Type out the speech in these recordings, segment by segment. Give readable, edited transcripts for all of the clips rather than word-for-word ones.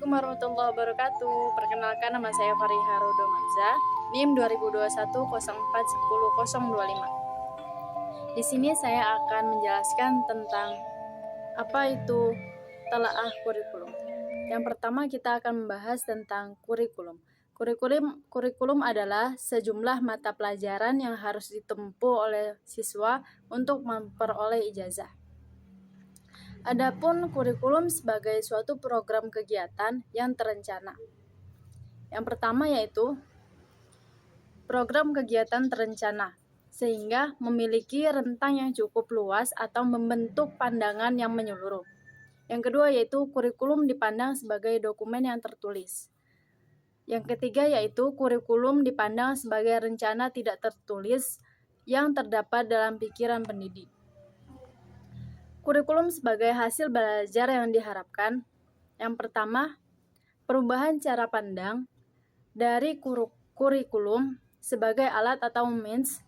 Assalamualaikum warahmatullahi wabarakatuh. Perkenalkan, nama saya Fariha Rodo Marza, NIM 202104101025. Di sini saya akan menjelaskan tentang apa itu telaah kurikulum. Yang pertama kita akan membahas tentang kurikulum. Kurikulum adalah sejumlah mata pelajaran yang harus ditempuh oleh siswa untuk memperoleh ijazah. Adapun kurikulum sebagai suatu program kegiatan yang terencana. Yang pertama yaitu program kegiatan terencana, sehingga memiliki rentang yang cukup luas atau membentuk pandangan yang menyeluruh. Yang kedua yaitu kurikulum dipandang sebagai dokumen yang tertulis. Yang ketiga yaitu kurikulum dipandang sebagai rencana tidak tertulis yang terdapat dalam pikiran pendidik. Kurikulum sebagai hasil belajar yang diharapkan. Yang pertama, perubahan cara pandang dari kurikulum sebagai alat atau means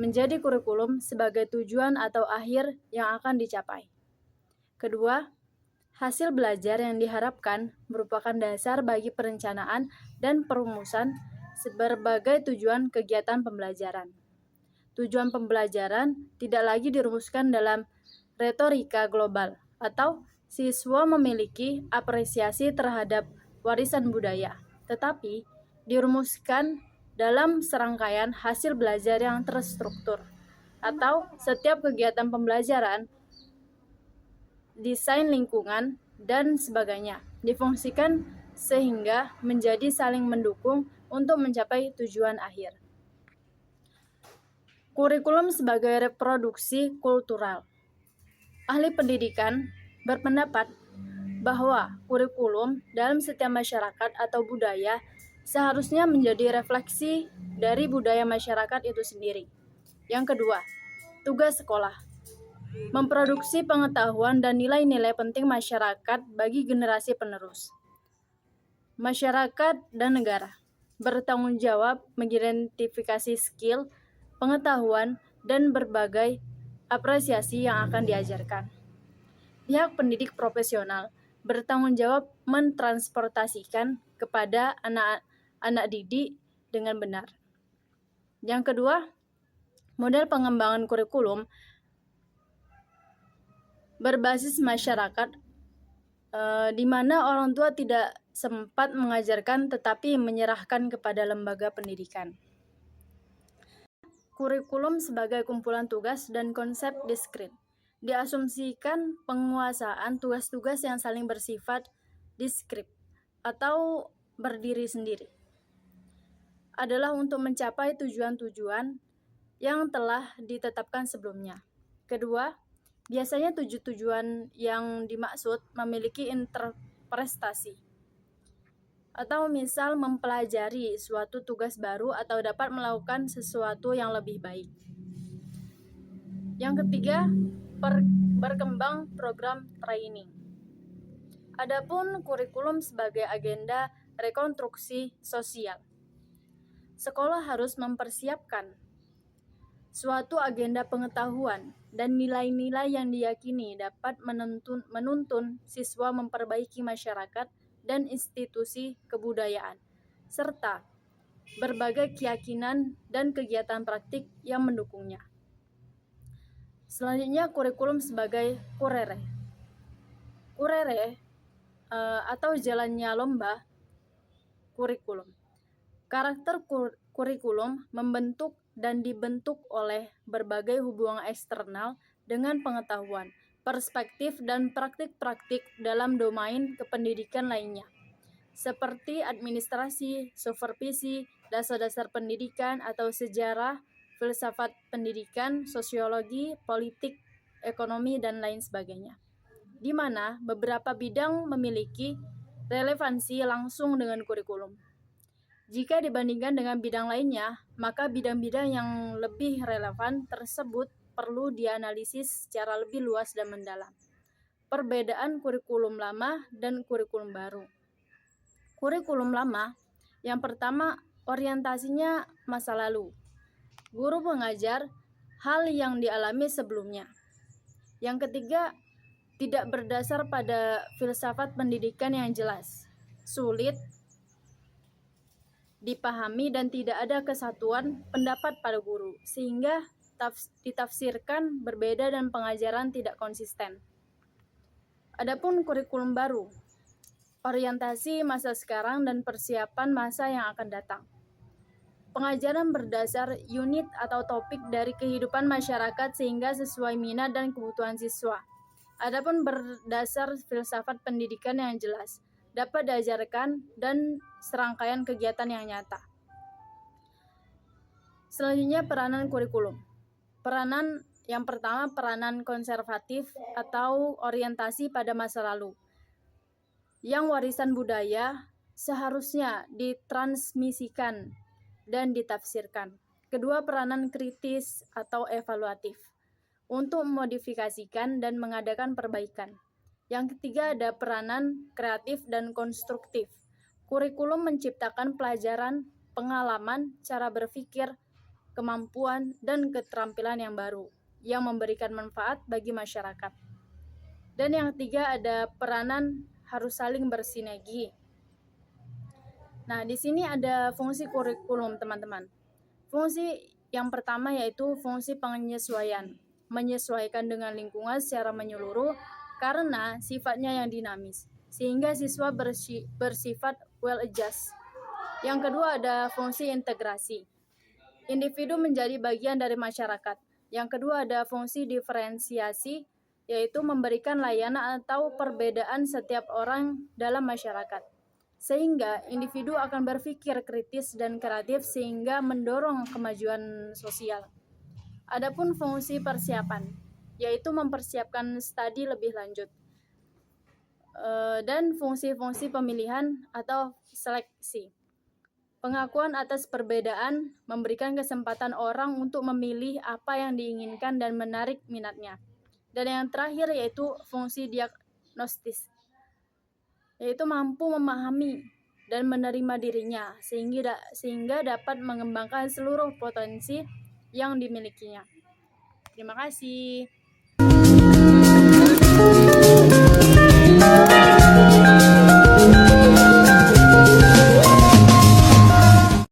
menjadi kurikulum sebagai tujuan atau akhir yang akan dicapai. Kedua, hasil belajar yang diharapkan merupakan dasar bagi perencanaan dan perumusan berbagai tujuan kegiatan pembelajaran. Tujuan pembelajaran tidak lagi dirumuskan dalam retorika global atau siswa memiliki apresiasi terhadap warisan budaya, tetapi dirumuskan dalam serangkaian hasil belajar yang terstruktur atau setiap kegiatan pembelajaran, desain lingkungan, dan sebagainya difungsikan sehingga menjadi saling mendukung untuk mencapai tujuan akhir. Kurikulum sebagai reproduksi kultural. Ahli pendidikan berpendapat bahwa kurikulum dalam setiap masyarakat atau budaya seharusnya menjadi refleksi dari budaya masyarakat itu sendiri. Yang kedua, tugas sekolah. Memproduksi pengetahuan dan nilai-nilai penting masyarakat bagi generasi penerus. Masyarakat dan negara bertanggung jawab mengidentifikasi skill, pengetahuan, dan berbagai apresiasi yang akan diajarkan. Pihak pendidik profesional bertanggung jawab mentransportasikan kepada anak didik dengan benar. Yang kedua, model pengembangan kurikulum berbasis masyarakat, di mana orang tua tidak sempat mengajarkan tetapi menyerahkan kepada lembaga pendidikan. Kurikulum sebagai kumpulan tugas dan konsep diskrit. Diasumsikan penguasaan tugas-tugas yang saling bersifat diskrit atau berdiri sendiri adalah untuk mencapai tujuan-tujuan yang telah ditetapkan sebelumnya. Kedua, biasanya tujuan yang dimaksud memiliki interpretasi atau misal mempelajari suatu tugas baru atau dapat melakukan sesuatu yang lebih baik. Yang ketiga, berkembang program training. Adapun kurikulum sebagai agenda rekonstruksi sosial. Sekolah harus mempersiapkan suatu agenda pengetahuan dan nilai-nilai yang diyakini dapat menuntun siswa memperbaiki masyarakat dan institusi kebudayaan, serta berbagai keyakinan dan kegiatan praktik yang mendukungnya. Selanjutnya, kurikulum sebagai kurere. Kurere atau jalannya lomba kurikulum. Karakter kurikulum membentuk dan dibentuk oleh berbagai hubungan eksternal dengan pengetahuan, perspektif, dan praktik-praktik dalam domain kependidikan lainnya, seperti administrasi, supervisi, dasar-dasar pendidikan atau sejarah, filsafat pendidikan, sosiologi, politik, ekonomi, dan lain sebagainya, di mana beberapa bidang memiliki relevansi langsung dengan kurikulum. Jika dibandingkan dengan bidang lainnya, maka bidang-bidang yang lebih relevan tersebut perlu dianalisis secara lebih luas dan mendalam. Perbedaan kurikulum lama dan kurikulum baru. Kurikulum lama, yang pertama, orientasinya masa lalu. Guru mengajar hal yang dialami sebelumnya. Yang ketiga, tidak berdasar pada filsafat pendidikan yang jelas. sulit dipahami dan tidak ada kesatuan pendapat pada guru, sehingga ditafsirkan berbeda dan pengajaran tidak konsisten. Adapun kurikulum baru, orientasi masa sekarang dan persiapan masa yang akan datang. Pengajaran berdasar unit atau topik dari kehidupan masyarakat sehingga sesuai minat dan kebutuhan siswa. Adapun berdasar filsafat pendidikan yang jelas, dapat diajarkan dan serangkaian kegiatan yang nyata. Selanjutnya, peranan kurikulum. Peranan yang pertama, peranan konservatif atau orientasi pada masa lalu. Yang warisan budaya seharusnya ditransmisikan dan ditafsirkan. Kedua, peranan kritis atau evaluatif untuk memodifikasikan dan mengadakan perbaikan. Yang ketiga, ada peranan kreatif dan konstruktif. Kurikulum menciptakan pelajaran, pengalaman, cara berpikir, kemampuan, dan keterampilan yang baru yang memberikan manfaat bagi masyarakat. Dan yang ketiga, ada peranan harus saling bersinergi. Nah, di sini ada fungsi kurikulum, teman-teman. Fungsi yang pertama yaitu fungsi penyesuaian, menyesuaikan dengan lingkungan secara menyeluruh karena sifatnya yang dinamis, sehingga siswa bersifat well adjust. Yang kedua ada fungsi integrasi. Individu menjadi bagian dari masyarakat. Yang kedua ada fungsi diferensiasi, yaitu memberikan layanan atau perbedaan setiap orang dalam masyarakat, sehingga individu akan berpikir kritis dan kreatif sehingga mendorong kemajuan sosial. Adapun fungsi persiapan, yaitu mempersiapkan studi lebih lanjut. Dan fungsi-fungsi pemilihan atau seleksi. Pengakuan atas perbedaan memberikan kesempatan orang untuk memilih apa yang diinginkan dan menarik minatnya. Dan yang terakhir yaitu fungsi diagnostis, yaitu mampu memahami dan menerima dirinya sehingga dapat mengembangkan seluruh potensi yang dimilikinya. Terima kasih.